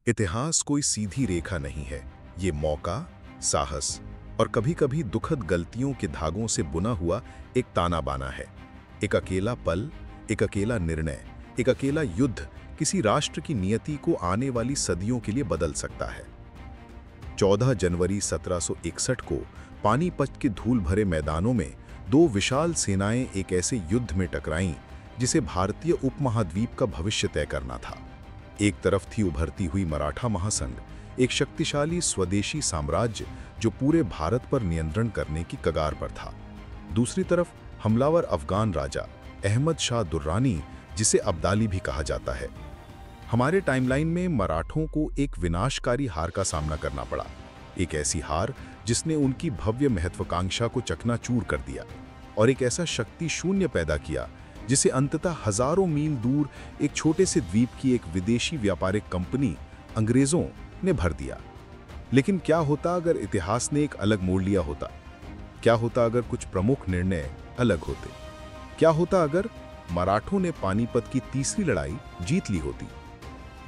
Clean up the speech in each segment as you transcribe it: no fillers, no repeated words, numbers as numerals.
इतिहास कोई सीधी रेखा नहीं है। ये मौका, साहस और कभी-कभी दुखद गलतियों के धागों से बुना हुआ एक ताना बाना है। एक अकेला पल, एक अकेला निर्णय, एक अकेला युद्ध किसी राष्ट्र की नियति को आने वाली सदियों के लिए बदल सकता है। 14 जनवरी 1761 को पानीपत के धूल भरे मैदानों में दो विशाल सेनाएं एक ऐसे युद्ध में टकराईं जिसे भारतीय उपमहाद्वीप का भविष्य तय करना था। एक तरफ थी उभरती हुई मराठा महासंघ, एक शक्तिशाली स्वदेशी साम्राज्य जो पूरे भारत पर नियंत्रण करने की कगार पर था। दूसरी तरफ हमलावर अफगान राजा अहमद शाह दुर्रानी, जिसे अब्दाली भी कहा जाता है। हमारे टाइमलाइन में मराठों को एक विनाशकारी हार का सामना करना पड़ा, एक ऐसी हार जिसने उनकी भव्य महत्वाकांक्षा को चकनाचूर कर दिया और एक ऐसा शक्ति शून्य पैदा किया जिसे अंततः हजारों मील दूर एक छोटे से द्वीप की एक विदेशी व्यापारिक कंपनी अंग्रेजों ने भर दिया। लेकिन क्या होता अगर इतिहास ने एक अलग मोड़ लिया होता? क्या होता अगर कुछ प्रमुख निर्णय अलग होते? क्या होता अगर मराठों ने पानीपत की तीसरी लड़ाई जीत ली होती?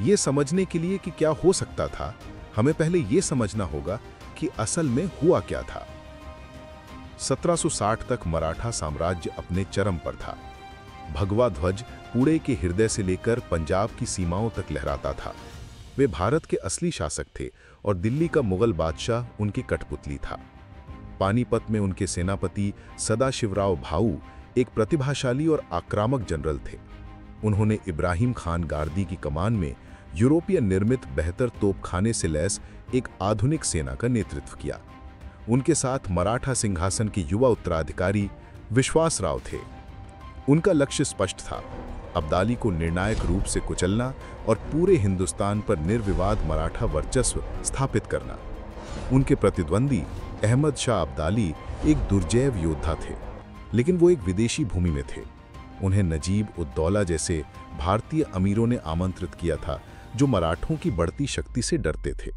ये समझने के लिए कि क्या हो सकता था, हमें पहले ये समझना होगा कि असल में हुआ क्या था। 1760 तक मराठा साम्राज्य अपने चरम पर था। भगवा ध्वज पुणे के हृदय से लेकर पंजाब की सीमाओं तक लहराता था। वे भारत के असली शासक थे और दिल्ली का मुगल बादशाह उनकी कठपुतली था। पानीपत में उनके सेनापति सदाशिवराव भाऊ एक प्रतिभाशाली और आक्रामक जनरल थे। उन्होंने इब्राहिम खान गार्दी की कमान में यूरोपीय निर्मित बेहतर तोपखाने से लैस एक आधुनिक सेना का नेतृत्व किया। उनके साथ मराठा सिंहासन के युवा उत्तराधिकारी विश्वासराव थे। उनका लक्ष्य स्पष्ट था, अब्दाली को निर्णायक रूप से कुचलना और पूरे हिंदुस्तान पर निर्विवाद मराठा वर्चस्व स्थापित करना। उनके प्रतिद्वंदी अहमद शाह अब्दाली एक दुर्जैव योद्धा थे, लेकिन वो एक विदेशी भूमि में थे। उन्हें नजीब उद्दौला जैसे भारतीय अमीरों ने आमंत्रित किया था जो मराठों की बढ़ती शक्ति से डरते थे।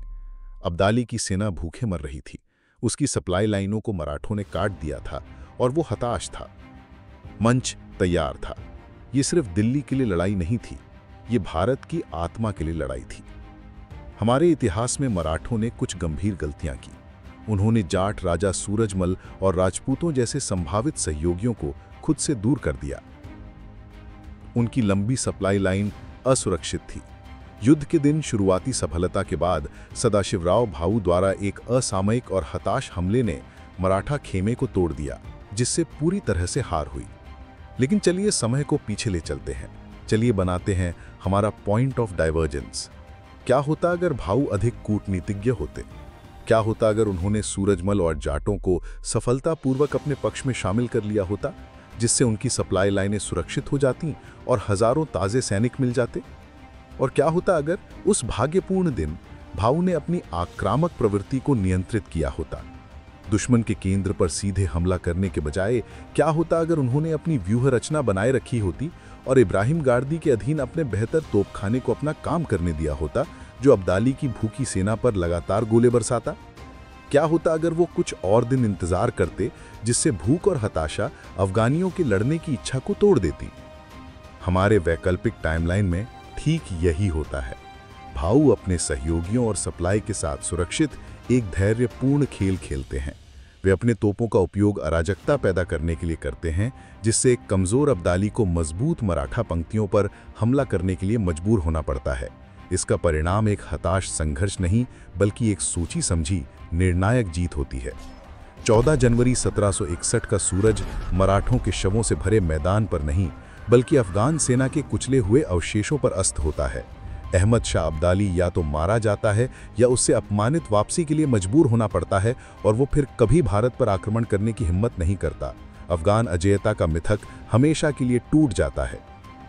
अब्दाली की सेना भूखे मर रही थी। उसकी सप्लाई लाइनों को मराठों ने काट दिया था और वो हताश था। मंच तैयार था। ये सिर्फ दिल्ली के लिए लड़ाई नहीं थी, ये भारत की आत्मा के लिए लड़ाई थी। हमारे इतिहास में मराठों ने कुछ गंभीर गलतियां की। उन्होंने जाट राजा सूरजमल और राजपूतों जैसे संभावित सहयोगियों को खुद से दूर कर दिया। उनकी लंबी सप्लाई लाइन असुरक्षित थी। युद्ध के दिन शुरुआती सफलता के बाद सदाशिवराव भाऊ द्वारा एक असामयिक और हताश हमले ने मराठा खेमे को तोड़ दिया, जिससे पूरी तरह से हार हुई। लेकिन चलिए समय को पीछे ले चलते हैं। चलिए बनाते हैं हमारा पॉइंट ऑफ डाइवर्जेंस। क्या होता अगर भाऊ अधिक कूटनीतिज्ञ होते? क्या होता अगर उन्होंने सूरजमल और जाटों को सफलतापूर्वक अपने पक्ष में शामिल कर लिया होता, जिससे उनकी सप्लाई लाइनें सुरक्षित हो जातीं और हजारों ताजे सैनिक मिल जाते? और क्या होता अगर उस भाग्यपूर्ण दिन भाऊ ने अपनी आक्रामक प्रवृत्ति को नियंत्रित किया होता? दुश्मन के केंद्र पर सीधे हमला करने के बजाय क्या होता अगर उन्होंने अपनी व्यूह रचना बनाए रखी होती और इब्राहिम गार्दी के अधीन अपने बेहतर तोपखाने को अपना काम करने दिया होता, जो अब्दाली की भूखी सेना पर लगातार गोले बरसाता? क्या होता अगर वो कुछ और दिन इंतजार करते, जिससे भूख और हताशा अफगानियों के लड़ने की इच्छा को तोड़ देती? हमारे वैकल्पिक टाइमलाइन में ठीक यही होता है। भाऊ अपने सहयोगियों और सप्लाई के साथ सुरक्षित एक धैर्यपूर्ण खेल खेलते हैं। वे अपने तोपों का उपयोग अराजकता पैदा करने के लिए करते हैं, जिससे एक कमजोर अब्दाली को मजबूत मराठा पंक्तियों पर हमला करने के लिए मजबूर होना पड़ता है। इसका परिणाम एक हताश संघर्ष नहीं, बल्कि एक सोची समझी निर्णायक जीत होती है। 14 जनवरी 1761 का सूरज मराठों के शवों से भरे मैदान पर नहीं, बल्कि अफगान सेना के कुचले हुए अवशेषों पर अस्त होता है। अहमद शाह अब्दाली या तो मारा जाता है या उससे अपमानित वापसी के लिए मजबूर होना पड़ता है, और वो फिर कभी भारत पर आक्रमण करने की हिम्मत नहीं करता। अफगान अजेयता का मिथक हमेशा के लिए टूट जाता है।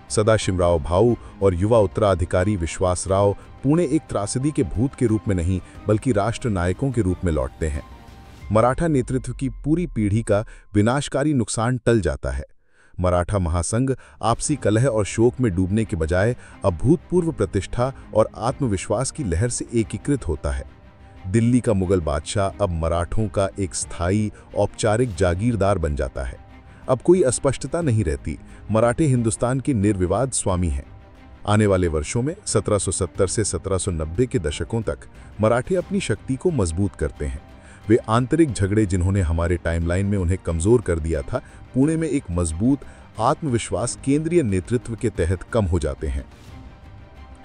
सदाशिवराव भाऊ और युवा उत्तराधिकारी विश्वासराव पुणे एक त्रासदी के भूत के रूप में नहीं, बल्कि राष्ट्र नायकों के रूप में लौटते हैं। मराठा नेतृत्व की पूरी पीढ़ी का विनाशकारी नुकसान टल जाता है। मराठा महासंघ आपसी कलह और शोक में डूबने के बजाय अभूतपूर्व प्रतिष्ठा और आत्मविश्वास की लहर से एकीकृत होता है। दिल्ली का मुगल बादशाह अब मराठों का एक स्थायी औपचारिक जागीरदार बन जाता है। अब कोई अस्पष्टता नहीं रहती, मराठे हिंदुस्तान के निर्विवाद स्वामी हैं। आने वाले वर्षों में 1770 से 1790 के दशकों तक मराठे अपनी शक्ति को मजबूत करते हैं। वे आंतरिक झगड़े जिन्होंने हमारे टाइमलाइन में उन्हें कमजोर कर दिया था, पुणे में एक मजबूत आत्मविश्वास केंद्रीय नेतृत्व के तहत कम हो जाते हैं।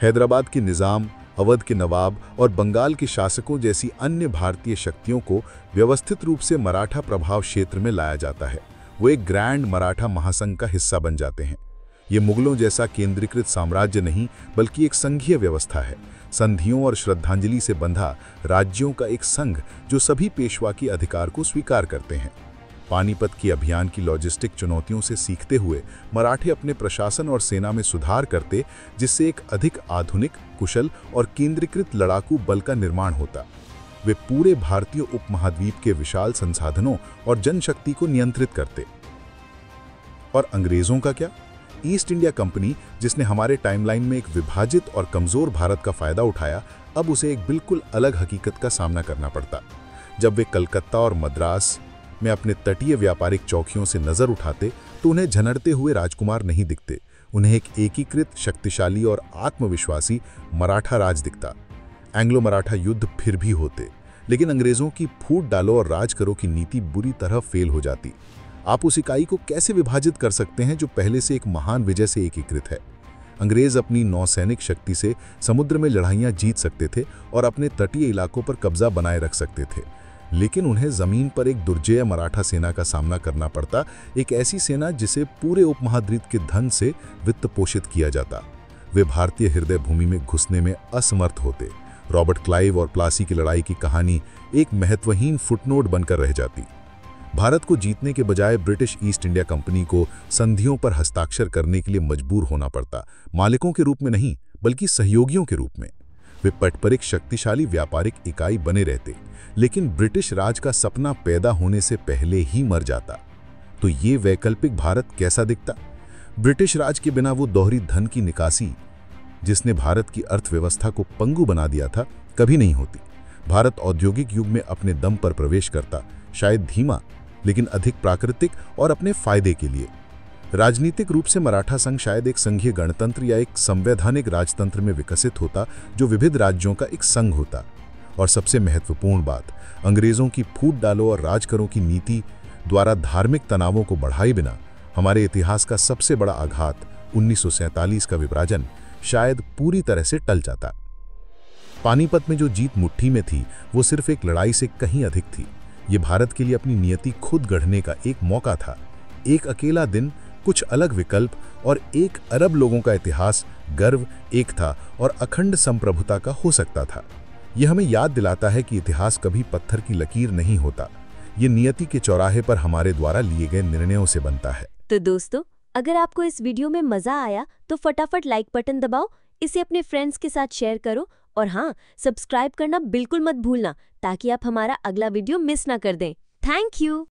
हैदराबाद के निजाम, अवध के नवाब और बंगाल के शासकों जैसी अन्य भारतीय शक्तियों को व्यवस्थित रूप से मराठा प्रभाव क्षेत्र में लाया जाता है। वो एक ग्रैंड मराठा महासंघ का हिस्सा बन जाते हैं। ये मुगलों जैसा केंद्रीकृत साम्राज्य नहीं, बल्कि एक संघीय व्यवस्था है, संधियों और श्रद्धांजलि से बंधा राज्यों का एक संघ जो सभी पेशवा की अधिकार को स्वीकार करते हैं। पानीपत की अभियान की लॉजिस्टिक चुनौतियों से सीखते हुए मराठे अपने प्रशासन और सेना में सुधार करते, जिससे एक अधिक आधुनिक, कुशल और केंद्रीकृत लड़ाकू बल का निर्माण होता। वे पूरे भारतीय उपमहाद्वीप के विशाल संसाधनों और जनशक्ति को नियंत्रित करते। और अंग्रेजों का क्या? ईस्ट इंडिया कंपनी, जिसने हमारे टाइमलाइन में एक विभाजित और कमजोर भारत का फायदा उठाया, अब उसे एक बिल्कुल अलग हकीकत का सामना करना पड़ता। जब वे कलकत्ता और मद्रास में अपने तटीय व्यापारिक चौकियों से नजर उठाते तो उन्हें झनरते हुए राजकुमार नहीं दिखते, उन्हें एक एकीकृत, शक्तिशाली और आत्मविश्वासी मराठा राज दिखता। एंग्लो मराठा युद्ध फिर भी होते, लेकिन अंग्रेजों की फूट डालो और राज करो की नीति बुरी तरह फेल हो जाती। आप उस इकाई को कैसे विभाजित कर सकते हैं जो पहले से एक महान विजय से एकीकृत है? अंग्रेज अपनी नौसैनिक शक्ति से समुद्र में लड़ाइयां जीत सकते थे और अपने तटीय इलाकों पर कब्जा बनाए रख सकते थे, लेकिन उन्हें जमीन पर एक दुर्जय मराठा सेना का सामना करना पड़ता, एक ऐसी सेना जिसे पूरे उपमहाद्वीप के धन से वित्त पोषित किया जाता। वे भारतीय हृदय भूमि में घुसने में असमर्थ होते। रॉबर्ट क्लाइव और प्लासी की लड़ाई की कहानी एक महत्वहीन फुटनोट बनकर रह जाती। भारत को जीतने के बजाय ब्रिटिश ईस्ट इंडिया कंपनी को संधियों पर हस्ताक्षर करने के लिए मजबूर होना पड़ता, मालिकों के रूप में नहीं, बल्कि सहयोगियों के रूप में। वे पटपरिक शक्तिशाली व्यापारिक इकाई बने रहते, लेकिन ब्रिटिश राज का सपना पैदा होने से पहले ही मर जाता। तो ये वैकल्पिक भारत कैसा दिखता? ब्रिटिश राज के बिना वो दोहरी धन की निकासी, जिसने भारत की अर्थव्यवस्था को पंगु बना दिया था, कभी नहीं होती। भारत औद्योगिक युग में अपने दम पर प्रवेश करता, शायद धीमा, लेकिन अधिक प्राकृतिक और अपने फायदे के लिए। राजनीतिक रूप से मराठा संघ शायद एक संघीय गणतंत्र या एक संवैधानिक राजतंत्र में विकसित होता, जो विविध राज्यों का एक संघ होता। और सबसे महत्वपूर्ण बात, अंग्रेजों की फूट डालो और राज करो की नीति द्वारा धार्मिक तनावों को बढ़ाए बिना हमारे इतिहास का सबसे बड़ा आघात 1947 का विभाजन शायद पूरी तरह से टल जाता। पानीपत में जो जीत मुट्ठी में थी, वो सिर्फ एक लड़ाई से कहीं अधिक थी। ये भारत के लिए अपनी नियति खुद गढ़ने का एक मौका था। एक अकेला दिन, कुछ अलग विकल्प और 1 अरब लोगों का इतिहास, गर्व, एकता और अखंड संप्रभुता का हो सकता था। यह हमें याद दिलाता है कि इतिहास कभी पत्थर की लकीर नहीं होता, ये नियति के चौराहे पर हमारे द्वारा लिए गए निर्णयों से बनता है। तो दोस्तों, अगर आपको इस वीडियो में मजा आया तो फटाफट लाइक बटन दबाओ, इसे अपने फ्रेंड्स के साथ शेयर करो और हाँ, सब्सक्राइब करना बिल्कुल मत भूलना ताकि आप हमारा अगला वीडियो मिस ना कर दें। Thank you.